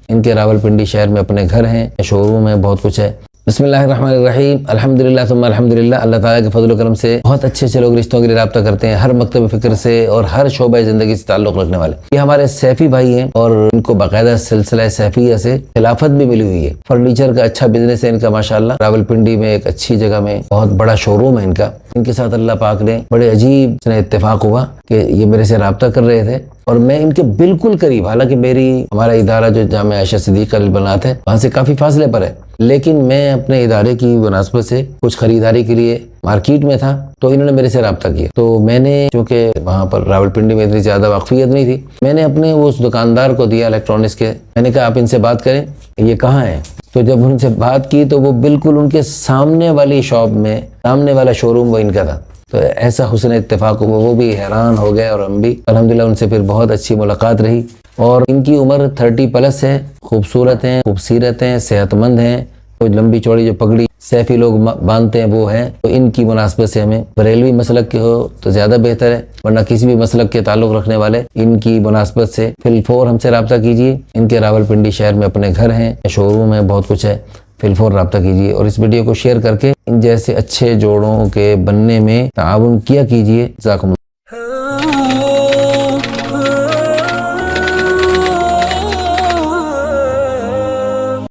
इनके रावलपिंडी शहर में अपने घर हैं, शोरूम है, बहुत कुछ है। बिस्मिल्लाहिर्रहमानिर्रहीम, अल्हम्दुलिल्लाह सुम्मा अल्हम्दुलिल्लाह। अल्लाह ताला के फजल करम से बहुत अच्छे लोग रिश्तों के लिए रब्ता करते हैं, हर मकतब फ़िक्र से और हर शोबे ज़िंदगी से ताल्लुक़ रखने वाले। ये हमारे सैफ़ी भाई हैं और इनको बाकायदा सिलसिला सैफ़िया से खिलाफत भी मिली हुई है। फर्नीचर का अच्छा बिजनेस है इनका माशाल्लाह। रावलपिंडी में एक अच्छी जगह में बहुत बड़ा शोरूम है इनका। इनके साथ अल्लाह पाक ने बड़े अजीब से इत्तेफाक हुआ कि ये मेरे से रब्ता कर रहे थे और मैं इनके बिल्कुल करीब, हालांकि हमारा इदारा जो जामिया आयशा सिद्दीक़ा अल बनात है वहाँ से काफ़ी फासले पर है, लेकिन मैं अपने इदारे की मुनासबत से कुछ खरीदारी के लिए मार्केट में था तो इन्होंने मेरे से रब्ता किया। तो मैंने, चूँकि वहाँ पर रावलपिंडी में इतनी ज़्यादा वाकफियत नहीं थी, मैंने अपने उस दुकानदार को दिया इलेक्ट्रॉनिक्स के, मैंने कहा आप इनसे बात करें, ये कहाँ है। तो जब उनसे बात की तो वो बिल्कुल उनके सामने वाली शॉप में, सामने वाला शोरूम वो इनका था। तो ऐसा हुस्न इत्तेफाक हुआ, वो भी हैरान हो गए और हम भी। अल्हम्दुलिल्लाह उनसे फिर बहुत अच्छी मुलाकात रही और इनकी उम्र 30+ है, खूबसूरत हैं, खूबसीरत हैं, सेहतमंद हैं। कोई लंबी चौड़ी जो पगड़ी सैफी लोग बांधते हैं वो है। तो इनकी मुनासबत से हमें बरेलवी मसलक के हो तो ज़्यादा बेहतर है, वरना किसी भी मसलक के ताल्लुक़ रखने वाले इनकी मुनासबत से फिलफोर हमसे रब्ता कीजिए। इनके रावलपिंडी शहर में अपने घर हैं, शोरूम है, बहुत कुछ है, फिलफोर रब्ता कीजिए और इस वीडियो को शेयर करके इन जैसे अच्छे जोड़ों के बनने में ताउन किया कीजिए। ज़ाकुमुल्लाह।